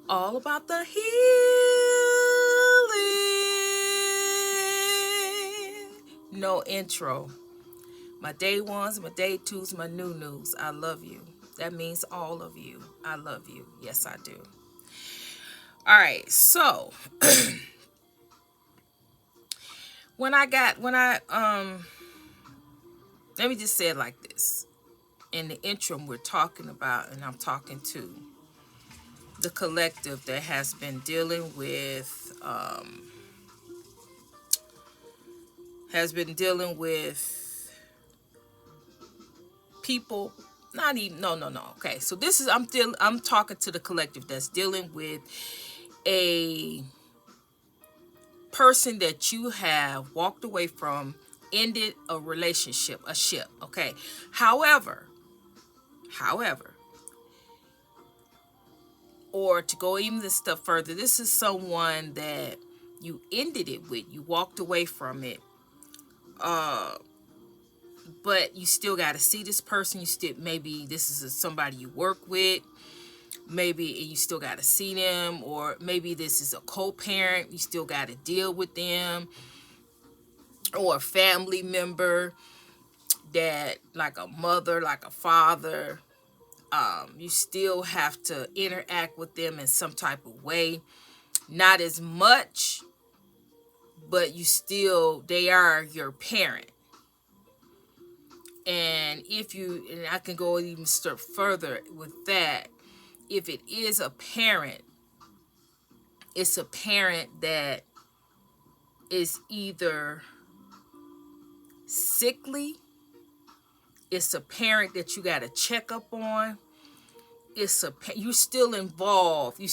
all about the healing. No intro. My day ones, my day twos, my new news. I love you. That means all of you. I love you. Yes, I do. All right. So let me just say it like this. In the interim, we're talking about, and I'm talking to the collective that has been dealing with people, not even, no, okay, so this is, I'm talking to the collective that's dealing with a person that you have walked away from, ended a relationship, a ship, okay. However, or to go even this step further, this is someone that you ended it with, you walked away from it, but you still got to see this person. You still, maybe this is somebody you work with, maybe you still got to see them, or maybe this is a co-parent, you still got to deal with them, or a family member that, like a mother, like a father, you still have to interact with them in some type of way, not as much, but they are your parent. And I can go even step further with that. If it is a parent, it's a parent that is either sickly, it's a parent that you got to check up on, you still involved, you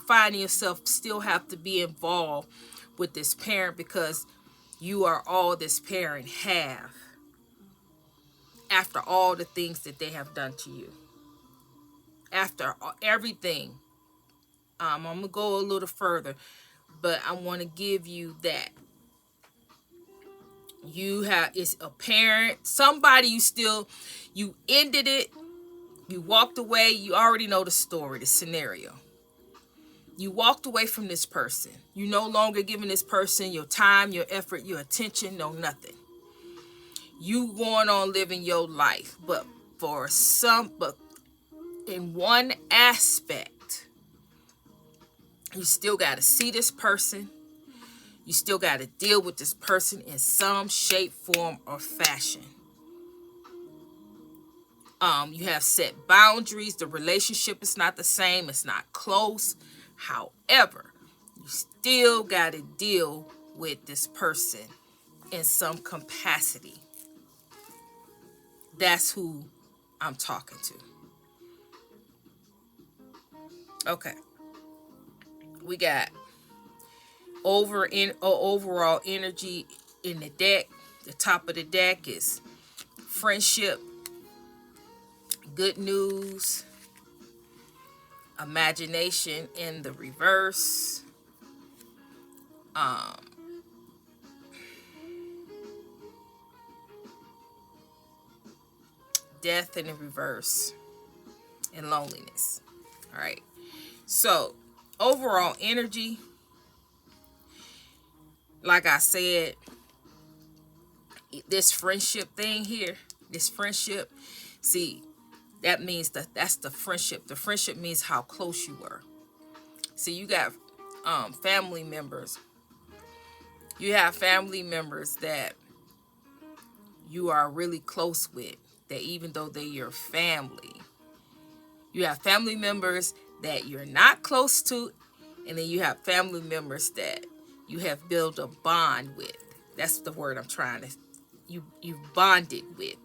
find yourself still have to be involved with this parent, because you are all this parent have after all the things that they have done to you, after everything. I'm gonna go a little further, but I want to give you that it's a parent, somebody, you ended it, you walked away, you already know the story, the scenario. You walked away from this person, you no longer giving this person your time, your effort, your attention, no nothing. You going on living your life, but in one aspect, you still got to see this person. You still got to deal with this person in some shape, form, or fashion. You have set boundaries. The relationship is not the same. It's not close. However, you still got to deal with this person in some capacity. That's who I'm talking to. Okay. We got overall energy in the deck. The top of the deck is friendship, good news, imagination in the reverse, death in the reverse, and loneliness. All right. So, overall energy, like I said, this friendship thing here, see, that means that's the friendship. The friendship means how close you were. See, you got family members. You have family members that you are really close with, that even though they're your family, you have family members that you're not close to, and then you have family members that you have built a bond with. That's the word I'm trying to, you bonded with.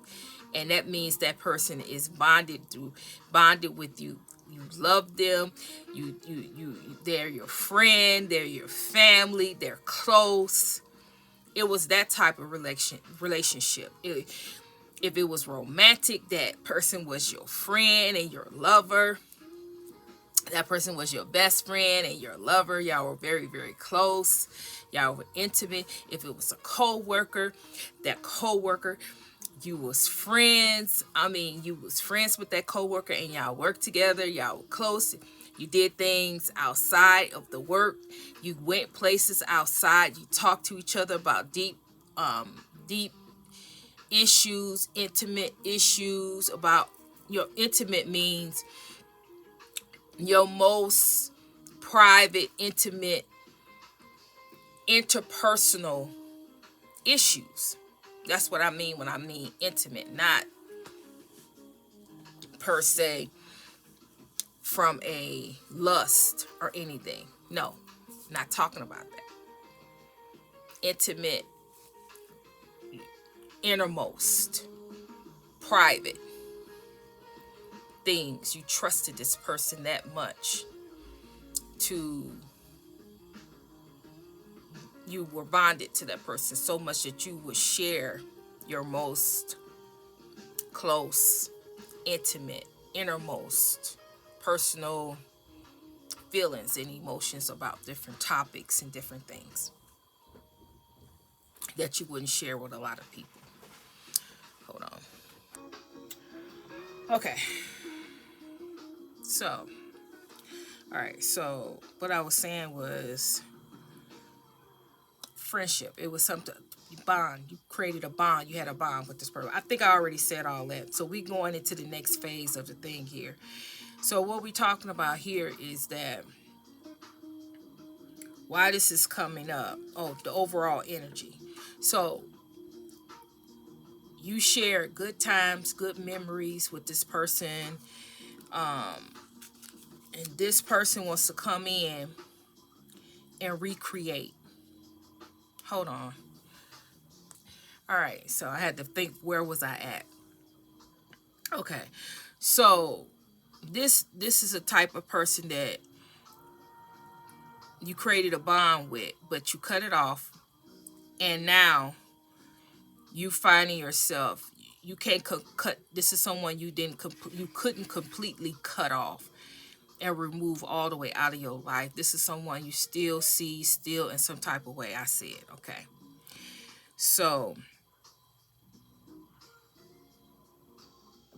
And that means that person is bonded with you. You love them. They're your friend. They're your family. They're close. It was that type of relationship. If it was romantic, that person was your friend and your lover. That person was your best friend and your lover. Y'all were very, very close. Y'all were intimate. If it was a co-worker, that co-worker, you was friends. You was friends with that co-worker, and y'all worked together. Y'all were close. You did things outside of the work. You went places outside. You talked to each other about deep issues, intimate issues. About your intimate means your most private, intimate, interpersonal issues. That's what I mean when I mean intimate, not per se from a lust or anything. No, not talking about that. Intimate, innermost, private things. You trusted this person that much to, you were bonded to that person so much that you would share your most close, intimate, innermost, personal feelings and emotions about different topics and different things that you wouldn't share with a lot of people. Hold on. Okay. So, all right. So, what I was saying was friendship. It was something, bond. You created a bond. You had a bond with this person. I think I already said all that. So, we going into the next phase of the thing here. So, what we're talking about here is that why this is coming up. Oh, the overall energy. So, you share good times, good memories with this person. And this person wants to come in and recreate. Hold on. All right. So I had to think, where was I at? Okay. So this is a type of person that you created a bond with, but you cut it off, and now you finding yourself, you can't cut. This is someone you you couldn't completely cut off and remove all the way out of your life. This is someone you still see, still in some type of way. I see it. Okay. So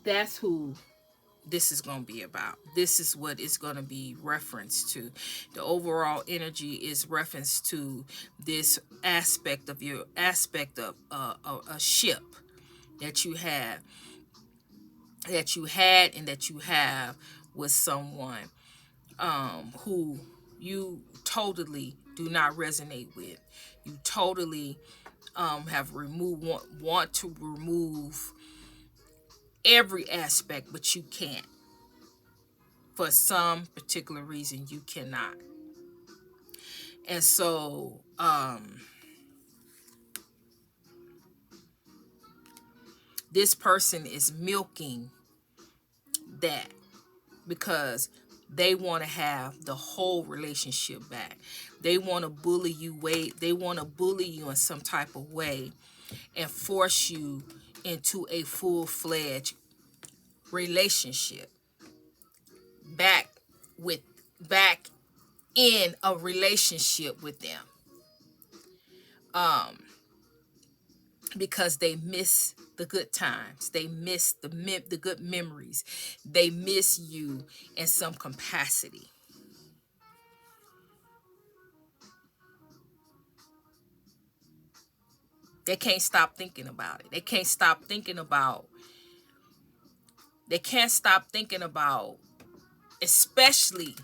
that's who this is going to be about. This is what it's going to be referenced to. The overall energy is referenced to this aspect of your a ship that you had and that you have with someone who you totally do not resonate with. You totally have want to remove every aspect, but you can't. For some particular reason, you cannot. And so this person is milking that because they want to have the whole relationship back. They want to bully you they want to bully you in some type of way and force you into a full-fledged relationship back with back in a relationship with them, because they miss the good times, they miss the good memories, they miss you in some capacity. They can't stop thinking about it. They can't stop thinking about, especially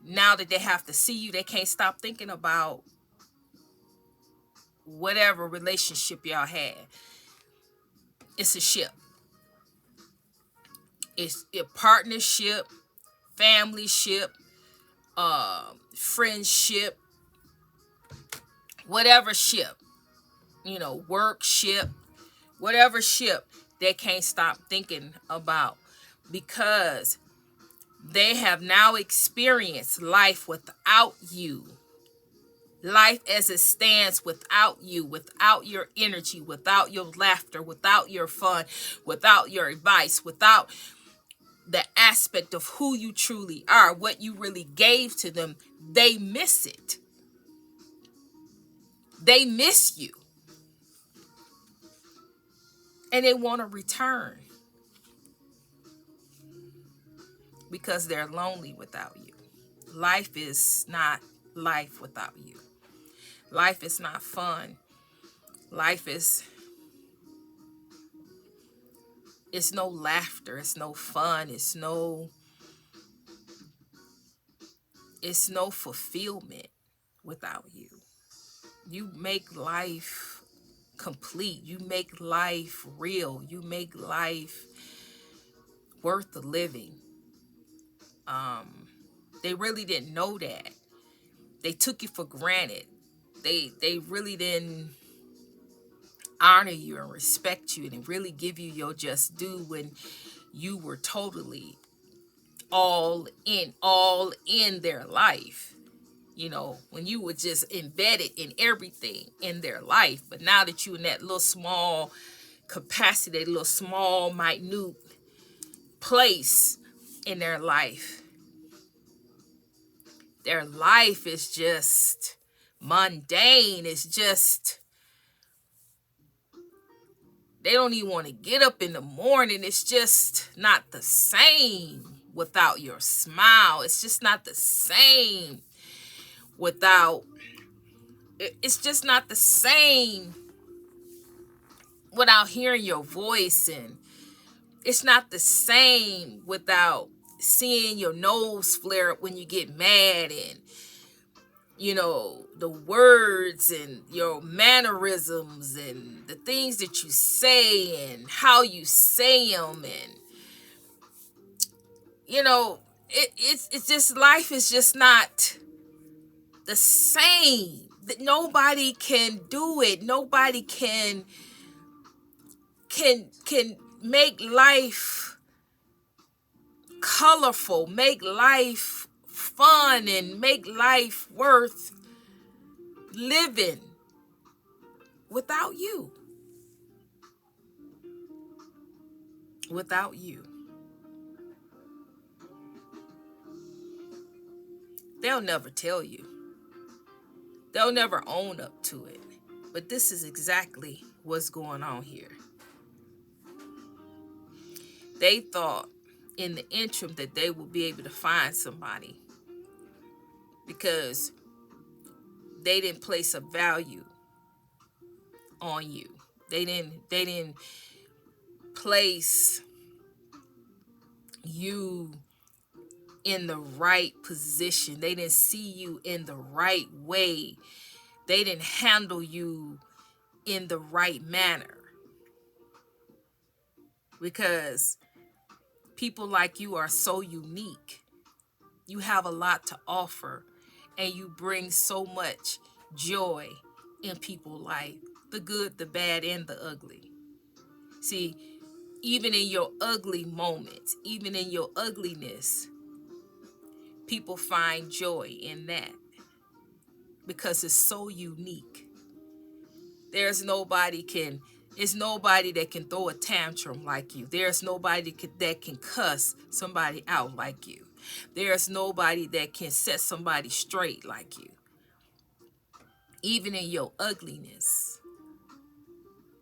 now that they have to see you, they can't stop thinking about whatever relationship y'all had. It's a ship. It's a partnership, family ship, friendship, whatever ship, work ship, whatever ship, they can't stop thinking about, because they have now experienced life without you. Life as it stands without you, without your energy, without your laughter, without your fun, without your advice, without the aspect of who you truly are, what you really gave to them. They miss it. They miss you. And they want to return. because they're lonely without you. Life is not life without you. Life is not fun. Life is, it's no laughter, it's no fun, it's no fulfillment without you. You make life complete. You make life real. You make life worth the living. They really didn't know that. They took you for granted. They really didn't honor you and respect you and really give you your just due when you were totally all in their life. You know, when you were just embedded in everything in their life. But now that you're in that little small capacity, that little small, minute place in their life is just mundane. It's just, they don't even want to get up in the morning. It's just not the same without your smile. It's just not the same without, it's just not the same without hearing your voice. And it's not the same without seeing your nose flare up when you get mad, and you know, the words and your mannerisms and the things that you say and how you say them. And you know, it's just, life is just not the same. That nobody can do it. Nobody can make life colorful, make life fun, and make life worth living without you. Without you. They'll never tell you. They'll never own up to it. But this is exactly what's going on here. They thought in the interim that they would be able to find somebody because they didn't place a value on you. They didn't place you in the right position. They didn't see you in the right way. They didn't handle you in the right manner. Because people like you are so unique. You have a lot to offer, and you bring so much joy in people's life. The good, the bad, and the ugly. See, even in your ugly moments, even in your ugliness, people find joy in that because it's so unique. There's nobody that can throw a tantrum like you. There's nobody that can cuss somebody out like you. There's nobody that can set somebody straight like you. Even in your ugliness,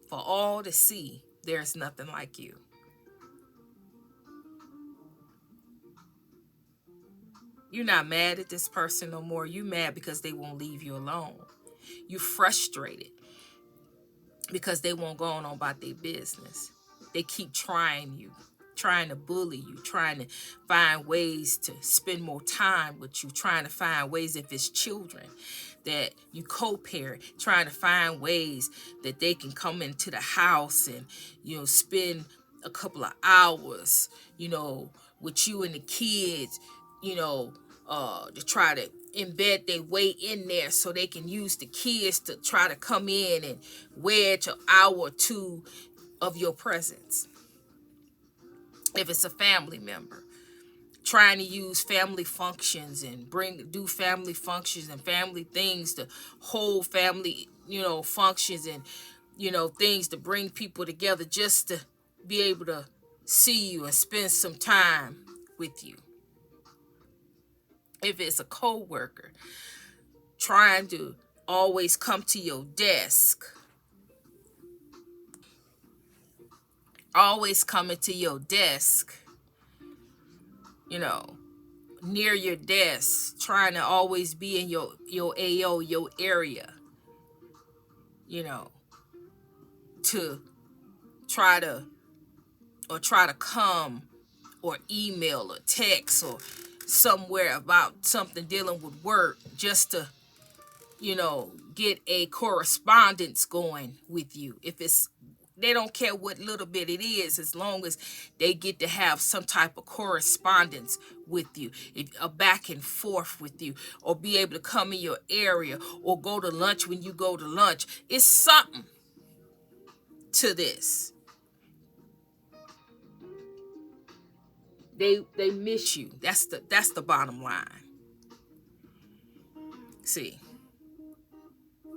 for all to see, there's nothing like you. You're not mad at this person no more. You're mad because they won't leave you alone. You're frustrated because they won't go on about their business. They keep trying you, trying to bully you, trying to find ways to spend more time with you, trying to find ways, if it's children that you co-parent, trying to find ways that they can come into the house and, you know, spend a couple of hours, you know, with you and the kids, you know, to try to embed their way in there so they can use the kids to try to come in and wedge an hour or two of your presence. If it's a family member, trying to use family functions and do family functions and family things to hold family, you know, functions and, you know, things to bring people together just to be able to see you and spend some time with you. If it's a co-worker, trying to always come to your desk, always coming to your desk you know, near your desk, trying to always be in your AO, your area, you know, to try to try to come or email or text or somewhere about something dealing with work just to, you know, get a correspondence going with you. If it's, they don't care what little bit it is, as long as they get to have some type of correspondence with you, if a back and forth with you, or be able to come in your area or go to lunch when you go to lunch. It's something to this. They miss you. That's the bottom line. See,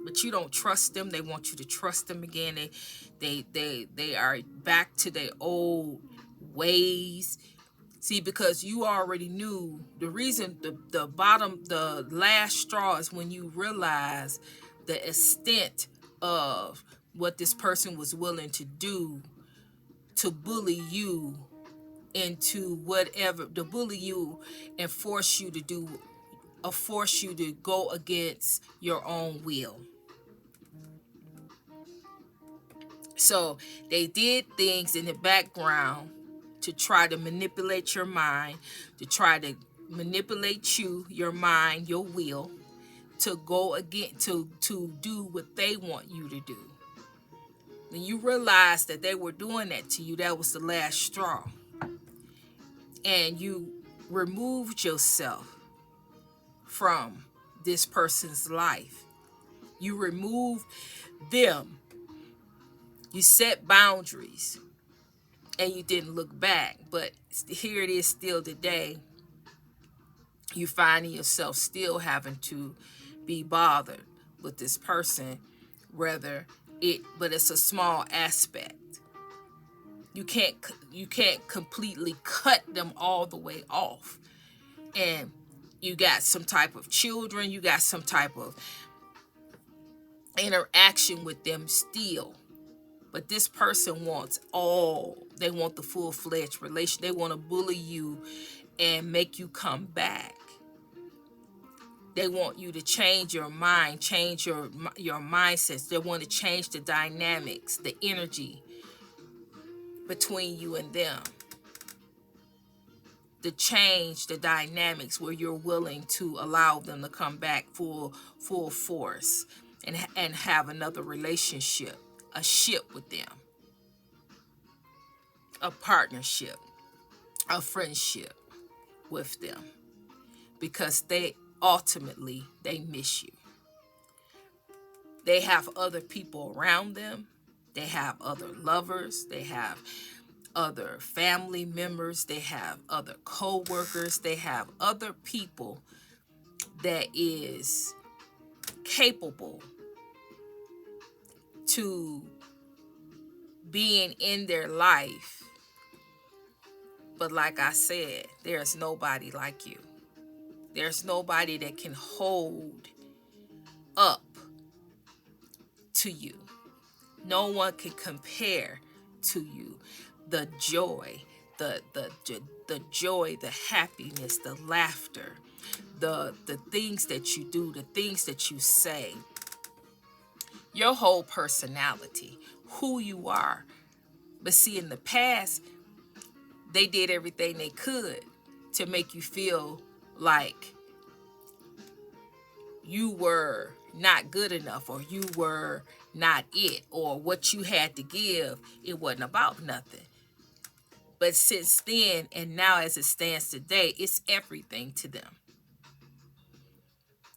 but you don't trust them. They want you to trust them again. They are back to their old ways. See, because you already knew the reason. The last straw is when you realize the extent of what this person was willing to do to bully you into whatever, to bully you and force you to do, or force you to go against your own will. So they did things in the background to try to manipulate your mind, to try to manipulate you, your mind, your will, to go again, to do what they want you to do. When you realize that they were doing that to you, that was the last straw. And you removed yourself from this person's life. You removed them. You set boundaries and you didn't look back. But here it is still today. You finding yourself still having to be bothered with this person, but it's a small aspect. You can't completely cut them all the way off. And you got some type of children, you got some type of interaction with them still. But this person they want the full-fledged relation. They want to bully you and make you come back. They want you to change your mind, change your mindsets. They want to change the dynamics, the energy between you and them. To change the dynamics where you're willing to allow them to come back full force and have another relationship, a ship with them, a partnership, a friendship with them, because they miss you. They have other people around them. They have other lovers. They have other family members. They have other co-workers. They have other people that is capable to being in their life. But like I said, there's nobody like you. There's nobody that can hold up to you. No one can compare to you. The joy, the joy, the happiness, the laughter, the things that you do, the things that you say, your whole personality, who you are. But see, in the past, they did everything they could to make you feel like you were not good enough, or you were not it, or what you had to give, it wasn't about nothing. But since then, and now as it stands today, it's everything to them.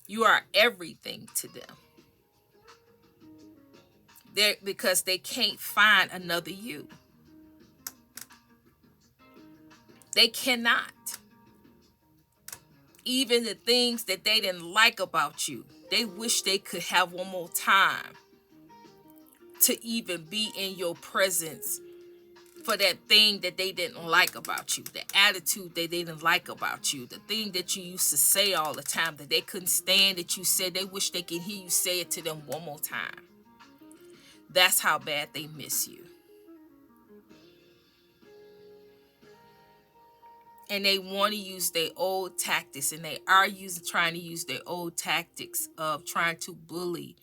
You are everything to them. Because they can't find another you. They cannot. Even the things that they didn't like about you, they wish they could have one more time to even be in your presence for that thing that they didn't like about you, the attitude that they didn't like about you, the thing that you used to say all the time that they couldn't stand that you said. They wish they could hear you say it to them one more time. That's how bad they miss you. And they want to use their old tactics, and they are trying to use their old tactics of trying to bully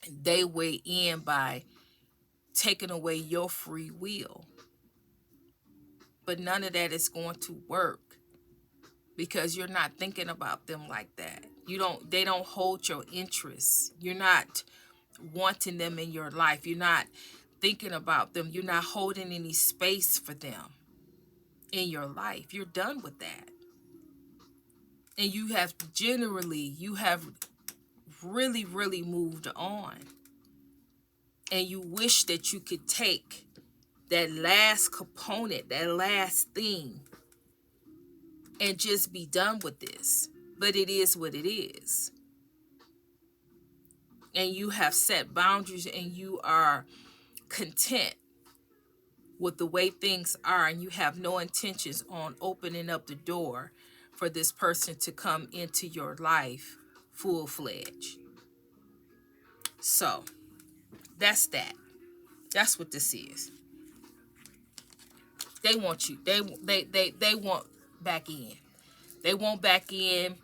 they way in by taking away your free will. But none of that is going to work because you're not thinking about them like that. They don't hold your interests. You're not wanting them in your life. You're not thinking about them. You're not holding any space for them in your life. You're done with that. And you have really, really moved on. And you wish that you could take that last component, that last thing, and just be done with this. But it is what it is. And you have set boundaries, and you are content with the way things are, and you have no intentions on opening up the door for this person to come into your life full-fledged. So that's that. That's what this is. They want you. They want back in. They want back in,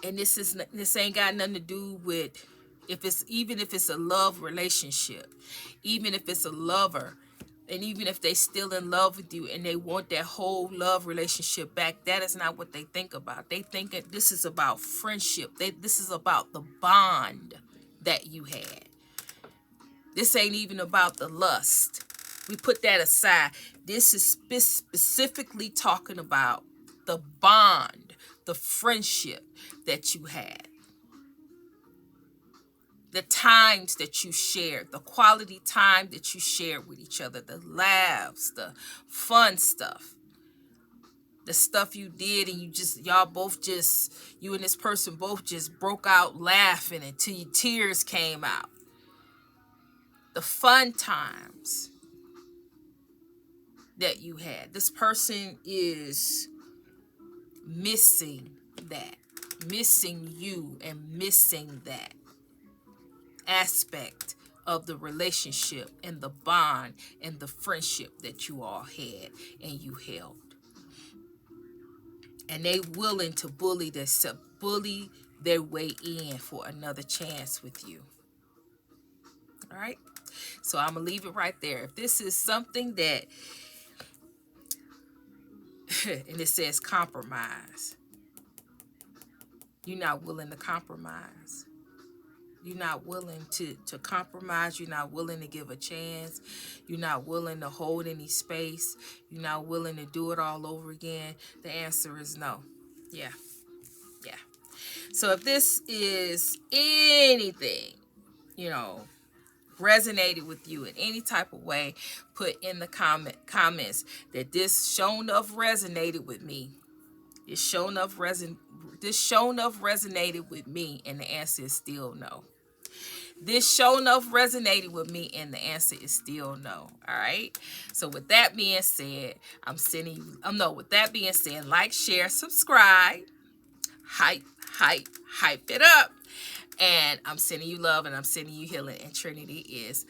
and this ain't got nothing to do with even if it's a love relationship, even if it's a lover, and even if they still in love with you and they want that whole love relationship back, that is not what they think about. They think that this is about friendship. This is about the bond that you had. This ain't even about the lust. We put that aside. This is specifically talking about the bond, the friendship that you had. The times that you shared, the quality time that you shared with each other, the laughs, the fun stuff, the stuff you did, and you and this person both just broke out laughing until your tears came out. The fun times that you had. This person is missing that, missing you, and missing that aspect of the relationship and the bond and the friendship that you all had and you held. And they willing to bully their way in for another chance with you. All right? So I'm going to leave it right there. If this is something that, and it says compromise, you're not willing to compromise. You're not willing to compromise. You're not willing to give a chance. You're not willing to hold any space. You're not willing to do it all over again. The answer is no. Yeah. So if this is anything, resonated with you in any type of way, put in the comments that this show enough resonated with me. This show enough resonated with me, and the answer is still no. This show enough resonated with me, and the answer is still no. All right. So with that being said, with that being said, like, share, subscribe, hype it up. And I'm sending you love, and I'm sending you healing, and Trinity is